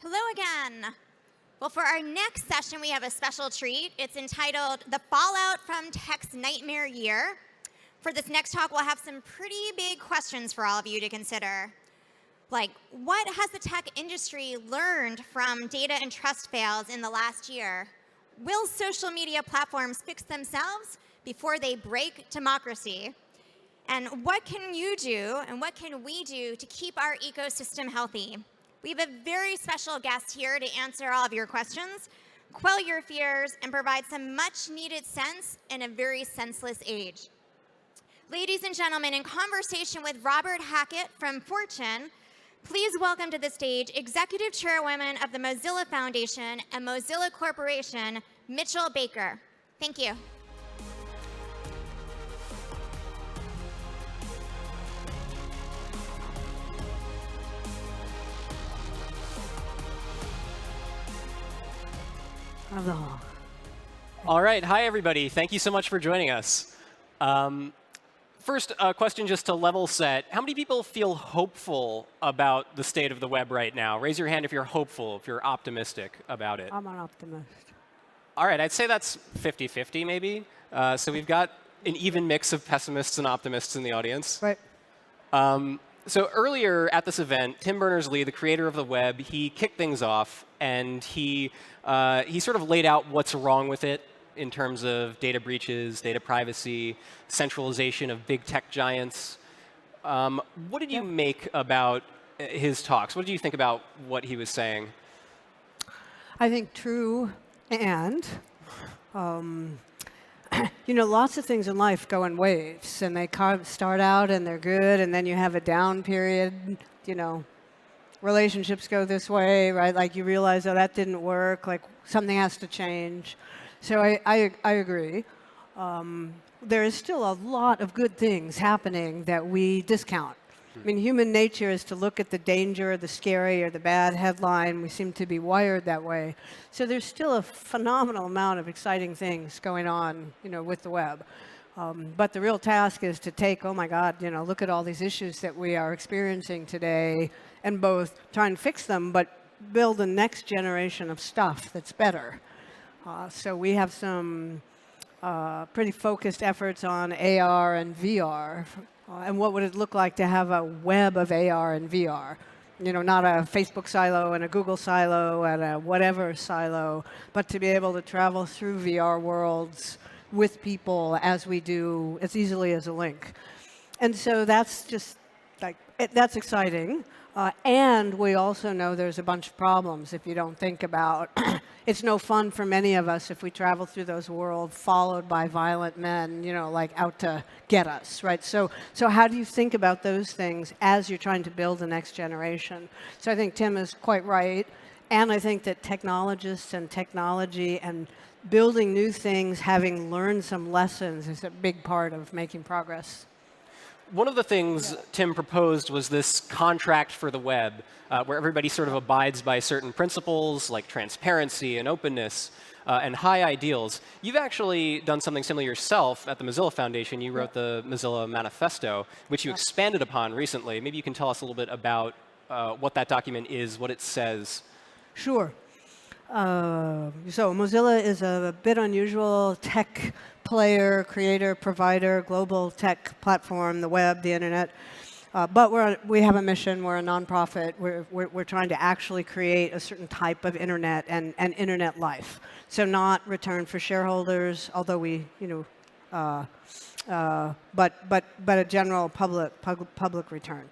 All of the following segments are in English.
Hello again. Well, for our next session, we have a special treat. It's entitled The Fallout from Tech's Nightmare Year. For this next talk, we'll have some pretty big questions for all of you to consider. Like, what has the tech industry learned from data and trust fails in the last year? Will social media platforms fix themselves before they break democracy? And what can you do and what can we do to keep our ecosystem healthy? We have a very special guest here to answer all of your questions, quell your fears, and provide some much-needed sense in a very senseless age. Ladies and gentlemen, in conversation with Robert Hackett from Fortune, please welcome to the stage Executive Chairwoman of the Mozilla Foundation and Mozilla Corporation, Mitchell Baker. Thank you. All right. Hi, everybody. Thank you so much for joining us. First, a question just to level set. How many people feel hopeful about the state of the web right now? Raise your hand if you're hopeful, if you're optimistic about it. I'm an optimist. All right. I'd say that's 50-50, maybe. So we've got an even mix of pessimists and optimists in the audience. Right. So earlier at this event, Tim Berners-Lee, the creator of the web, he kicked things off, and he sort of laid out what's wrong with it in terms of data breaches, data privacy, centralization of big tech giants. What did you make about his talks? What did you think about what he was saying? I think true and lots of things in life go in waves, and they start out and they're good, and then you have a down period. Relationships go this way, right? Like you realize, oh, that didn't work. Like something has to change. So I agree. There is still a lot of good things happening that we discount. I mean, human nature is to look at the danger, the scary, or the bad headline. We seem to be wired that way. So there's still a phenomenal amount of exciting things going on, with the web. But the real task is to take, oh my God, look at all these issues that we are experiencing today, and both try and fix them, but build the next generation of stuff that's better. So we have some pretty focused efforts on AR and VR. And what would it look like to have a web of AR and VR? Not a Facebook silo and a Google silo and a whatever silo, but to be able to travel through VR worlds with people as we do as easily as a link. And so that's just that's exciting. And we also know there's a bunch of problems if you don't think about. It's no fun for many of us if we travel through those worlds followed by violent men, out to get us, right? So how do you think about those things as you're trying to build the next generation? So I think Tim is quite right. And I think that technologists and technology and building new things, having learned some lessons, is a big part of making progress. One of the things Tim proposed was this contract for the web, where everybody sort of abides by certain principles like transparency and openness and high ideals. You've actually done something similar yourself at the Mozilla Foundation. You wrote the Mozilla Manifesto, which you expanded upon recently. Maybe you can tell us a little bit about what that document is, what it says. Sure. So Mozilla is a bit unusual tech player, creator, provider, global tech platform, the web, the internet. But we have a mission. We're a nonprofit. We're trying to actually create a certain type of internet and internet life. So not return for shareholders, although we, but a general public return.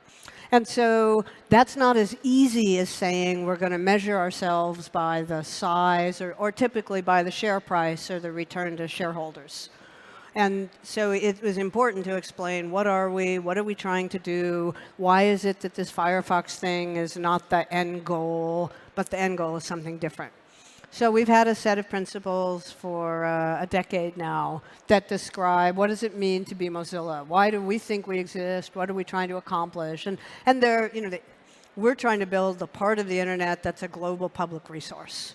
And so that's not as easy as saying we're going to measure ourselves by the size or typically by the share price or the return to shareholders. And so it was important to explain what are we trying to do, why is it that this Firefox thing is not the end goal, but the end goal is something different. So we've had a set of principles for a decade now that describe what does it mean to be Mozilla? Why do we think we exist? What are we trying to accomplish? And we're trying to build a part of the internet that's a global public resource.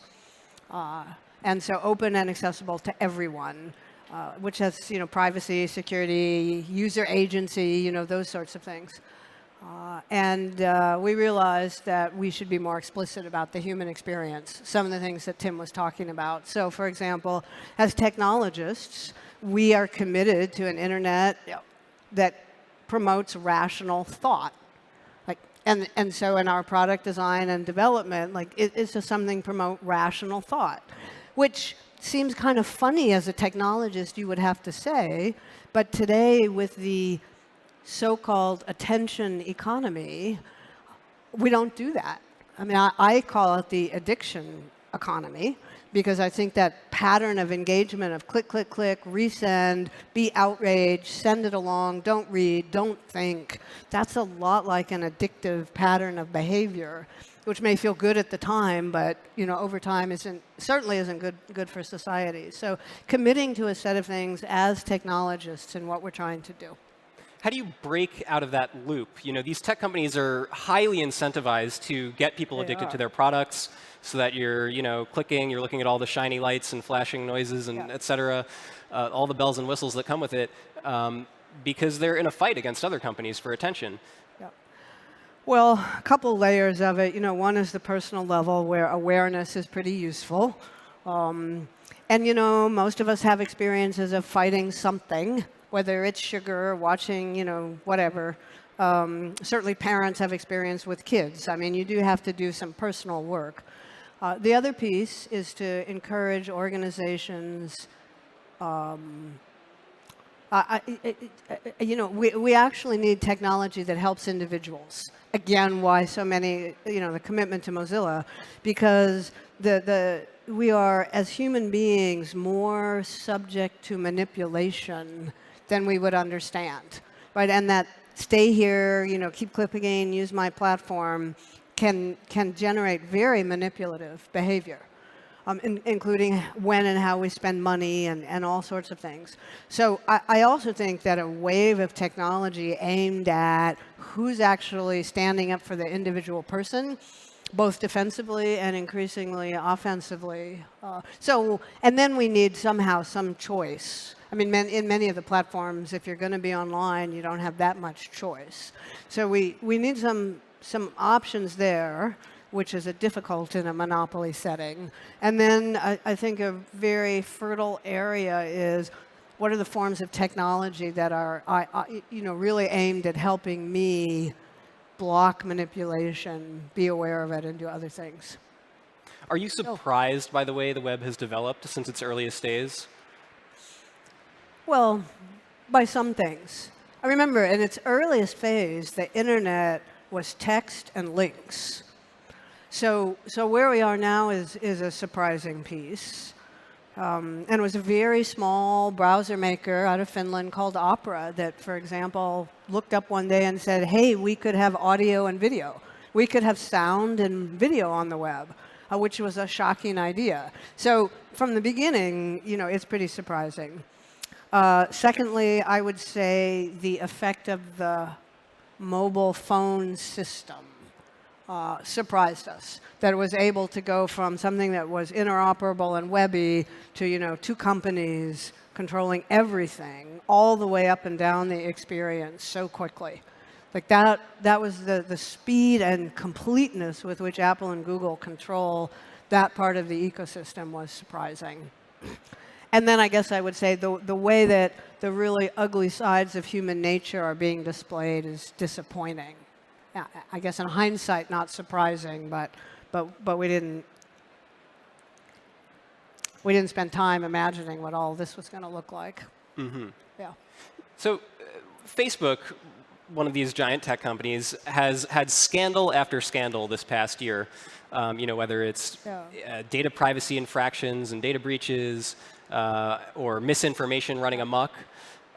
And so open and accessible to everyone, which has privacy, security, user agency, those sorts of things. We realized that we should be more explicit about the human experience, some of the things that Tim was talking about. So, for example, as technologists, we are committed to an internet that promotes rational thought. And so in our product design and development, it's just something promote rational thought, which seems kind of funny as a technologist, you would have to say. But today, with the so-called attention economy, we don't do that. I mean, I call it the addiction economy, because I think that pattern of engagement of click, click, click, resend, be outraged, send it along, don't read, don't think, that's a lot like an addictive pattern of behavior, which may feel good at the time, but over time certainly isn't good for society. So committing to a set of things as technologists in what we're trying to do. How do you break out of that loop? These tech companies are highly incentivized to get people addicted to their products, so that you're, clicking, you're looking at all the shiny lights and flashing noises and et cetera, all the bells and whistles that come with it, because they're in a fight against other companies for attention. Yeah. Well, a couple layers of it. One is the personal level, where awareness is pretty useful. And, most of us have experiences of fighting something, whether it's sugar, watching, whatever. Certainly parents have experience with kids. I mean, you do have to do some personal work. The other piece is to encourage organizations. We actually need technology that helps individuals. Again, why so many, the commitment to Mozilla, because we are, as human beings, more subject to manipulation than we would understand, right? And that stay here, keep clicking, use my platform, can generate very manipulative behavior, including when and how we spend money and all sorts of things. So I also think that a wave of technology aimed at who's actually standing up for the individual person, both defensively and increasingly offensively. And then we need somehow some choice. I mean, in many of the platforms, if you're going to be online, you don't have that much choice. So we need some options there, which is difficult in a monopoly setting. And then I think a very fertile area is, what are the forms of technology that are really aimed at helping me block manipulation, be aware of it, and do other things. Are you surprised by the way the web has developed since its earliest days? Well, by some things. I remember in its earliest phase, the internet was text and links. So where we are now is a surprising piece. And it was a very small browser maker out of Finland called Opera that, for example, looked up one day and said, hey, we could have audio and video. We could have sound and video on the web, which was a shocking idea. So from the beginning, it's pretty surprising. Secondly, I would say the effect of the mobile phone system surprised us, that it was able to go from something that was interoperable and webby to two companies controlling everything all the way up and down the experience so quickly. Like that was the speed and completeness with which Apple and Google control that part of the ecosystem was surprising. And then I guess I would say the way that the really ugly sides of human nature are being displayed is disappointing. I guess in hindsight, not surprising, but we didn't spend time imagining what all this was going to look like. Mm-hmm. Yeah. So Facebook, one of these giant tech companies, has had scandal after scandal this past year. Whether it's data privacy infractions and data breaches, or misinformation running amok.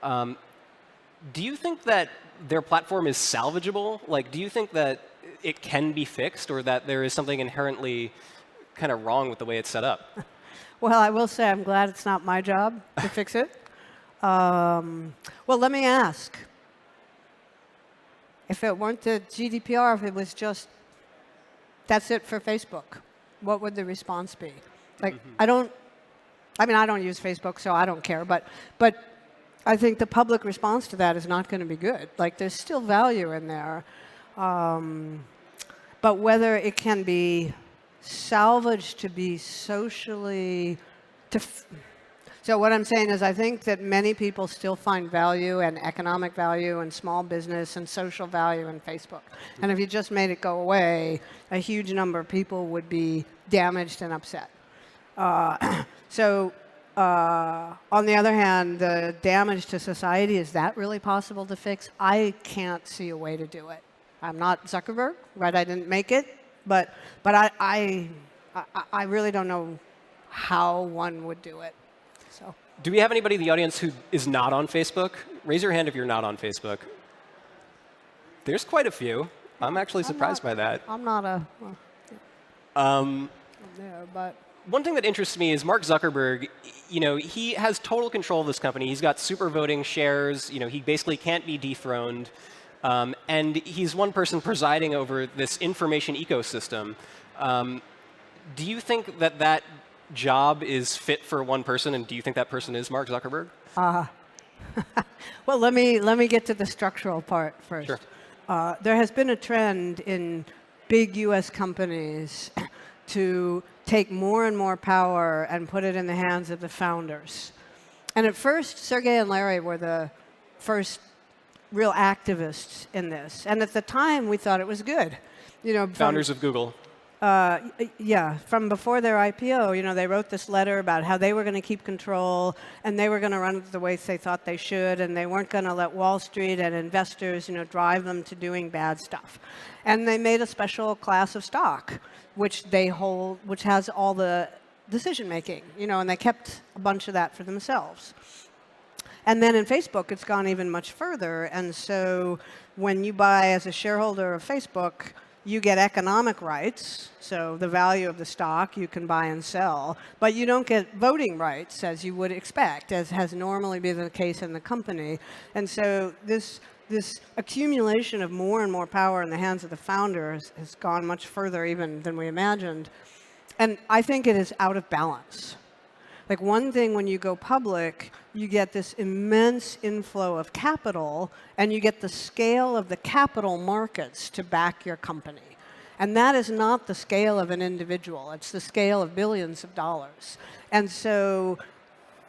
Do you think that their platform is salvageable? Like, do you think that it can be fixed, or that there is something inherently kind of wrong with the way it's set up? Well, I will say I'm glad it's not my job to fix it. Well, let me ask. If it weren't the GDPR, if it was just, that's it for Facebook, what would the response be? Like, I don't use Facebook, so I don't care, but I think the public response to that is not going to be good. Like, there's still value in there. But whether it can be salvaged to be socially, so what I'm saying is I think that many people still find value and economic value and small business and social value in Facebook. And if you just made it go away, a huge number of people would be damaged and upset. On the other hand, the damage to society, is that really possible to fix? I can't see a way to do it. I'm not Zuckerberg, right? I didn't make it, but I really don't know how one would do it. So. Do we have anybody in the audience who is not on Facebook? Raise your hand if you're not on Facebook. There's quite a few. I'm actually surprised by that. I'm not a. Well, I'm there, but. One thing that interests me is Mark Zuckerberg. He has total control of this company. He's got super voting shares. He basically can't be dethroned. And he's one person presiding over this information ecosystem. Do you think that job is fit for one person, and do you think that person is Mark Zuckerberg? Well, let me get to the structural part first. Sure. There has been a trend in big U.S. companies to take more and more power and put it in the hands of the founders. And at first, Sergey and Larry were the first real activists in this. And at the time, we thought it was good. Founders of Google. Yeah, from before their IPO, they wrote this letter about how they were going to keep control and they were going to run it the way they thought they should, and they weren't going to let Wall Street and investors, drive them to doing bad stuff. And they made a special class of stock, which they hold, which has all the decision making, and they kept a bunch of that for themselves. And then in Facebook, it's gone even much further. And so when you buy as a shareholder of Facebook, you get economic rights, so the value of the stock you can buy and sell, but you don't get voting rights as you would expect, as has normally been the case in the company. And so this accumulation of more and more power in the hands of the founders has gone much further even than we imagined. And I think it is out of balance. Like one thing, when you go public, you get this immense inflow of capital, and you get the scale of the capital markets to back your company. And that is not the scale of an individual. It's the scale of billions of dollars. And so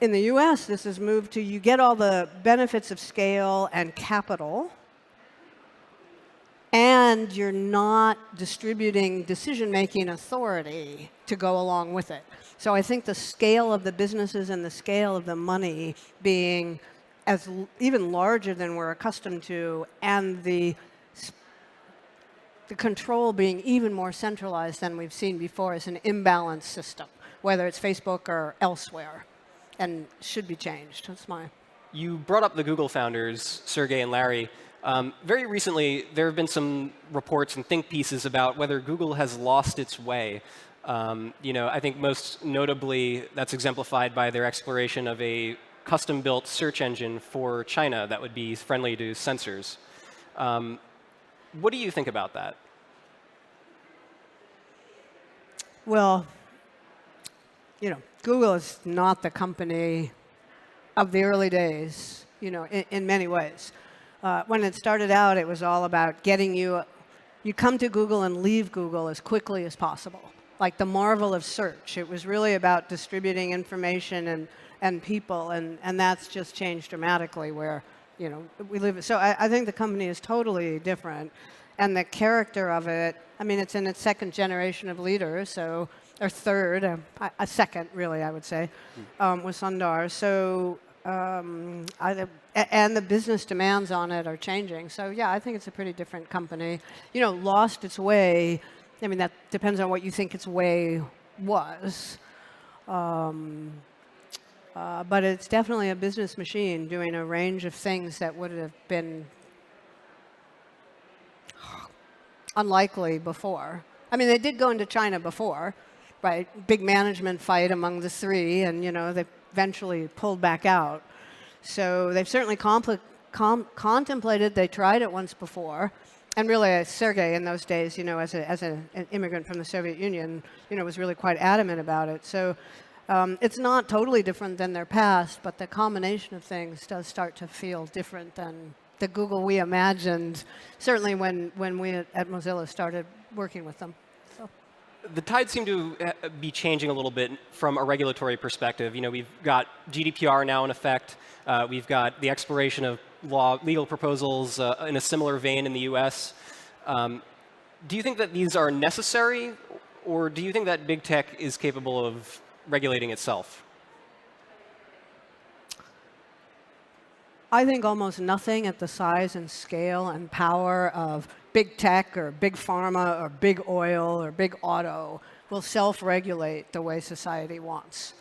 in the US, this has moved to you get all the benefits of scale and capital, and you're not distributing decision-making authority to go along with it. So I think the scale of the businesses and the scale of the money being even larger than we're accustomed to, and the control being even more centralized than we've seen before, is an imbalanced system, whether it's Facebook or elsewhere, and should be changed. That's my. You brought up the Google founders, Sergey and Larry. Very recently, there have been some reports and think pieces about whether Google has lost its way. I think most notably that's exemplified by their exploration of a custom-built search engine for China that would be friendly to censors. What do you think about that? Well, Google is not the company of the early days, in many ways. When it started out, it was all about getting you come to Google and leave Google as quickly as possible. Like the marvel of search. It was really about distributing information and people, and that's just changed dramatically where, we live. So I think the company is totally different. And the character of it, it's in its second generation of leaders, or third, a second, really, I would say, with Sundar. So, and the business demands on it are changing. So, yeah, I think it's a pretty different company. Lost its way. That depends on what you think its way was. But it's definitely a business machine doing a range of things that would have been unlikely before. They did go into China before, right? Big management fight among the three, and, they eventually pulled back out. So they've certainly contemplated. They tried it once before. And really, Sergey in those days, as an immigrant from the Soviet Union, was really quite adamant about it. So it's not totally different than their past, but the combination of things does start to feel different than the Google we imagined, certainly when we at Mozilla started working with them. So. The tide seemed to be changing a little bit from a regulatory perspective. You know, we've got GDPR now in effect. We've got the exploration of legal proposals in a similar vein in the US. Do you think that these are necessary, or do you think that big tech is capable of regulating itself? I think almost nothing at the size and scale and power of big tech or big pharma or big oil or big auto will self-regulate the way society wants.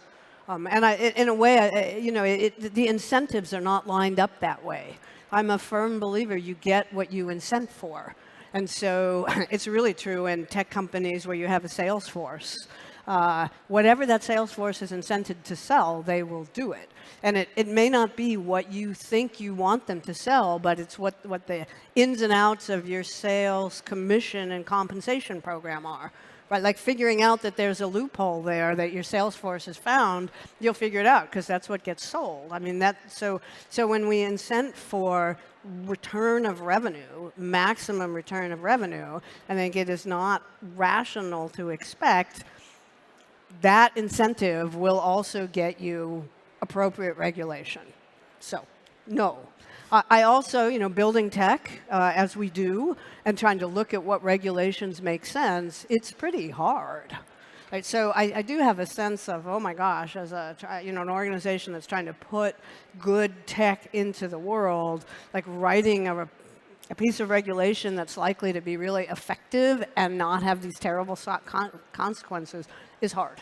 In a way, the incentives are not lined up that way. I'm a firm believer you get what you incent for. And so it's really true in tech companies where you have a sales force. Whatever that sales force is incented to sell, they will do it. And it may not be what you think you want them to sell, but it's what the ins and outs of your sales commission and compensation program are. Right, like figuring out that there's a loophole there that your sales force has found, you'll figure it out because that's what gets sold. I mean, so when we incent for return of revenue, maximum return of revenue, I think it is not rational to expect that incentive will also get you appropriate regulation. So, no. I also, building tech, as we do, and trying to look at what regulations make sense, it's pretty hard. Right? So I do have a sense of, oh my gosh, as an organization that's trying to put good tech into the world, like writing a piece of regulation that's likely to be really effective and not have these terrible consequences is hard.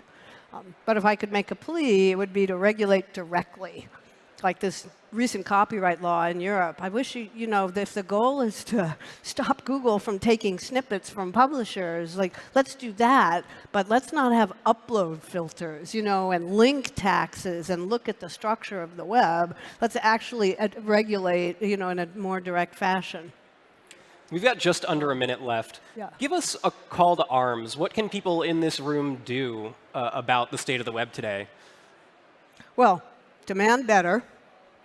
But if I could make a plea, it would be to regulate directly. Like this recent copyright law in Europe. I wish, if the goal is to stop Google from taking snippets from publishers, like, let's do that, but let's not have upload filters, and link taxes and look at the structure of the web. Let's actually regulate, in a more direct fashion. We've got just under a minute left. Yeah. Give us a call to arms. What can people in this room do about the state of the web today? Well, demand better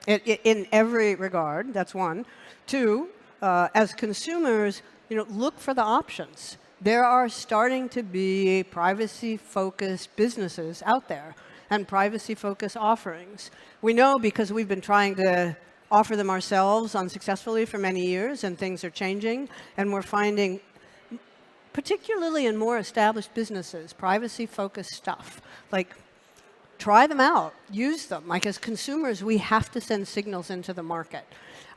in every regard. That's one. Two, as consumers, look for the options. There are starting to be privacy-focused businesses out there and privacy-focused offerings. We know because we've been trying to offer them ourselves unsuccessfully for many years, and things are changing, and we're finding, particularly in more established businesses, privacy-focused stuff. Like, try them out, use them. Like, as consumers, we have to send signals into the market.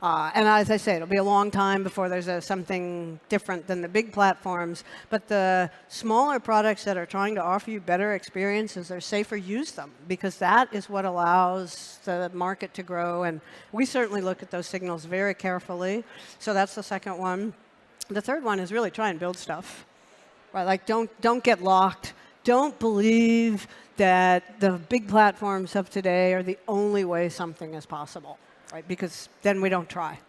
And as I say, it'll be a long time before there's something different than the big platforms. But the smaller products that are trying to offer you better experiences, they're safer, use them. Because that is what allows the market to grow. And we certainly look at those signals very carefully. So that's the second one. The third one is really try and build stuff. Right? Like, don't get locked. Don't believe that the big platforms of today are the only way something is possible, right? Because then we don't try.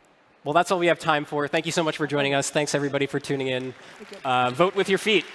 Well, that's all we have time for. Thank you so much for joining us. Thanks, everybody, for tuning in. Vote with your feet.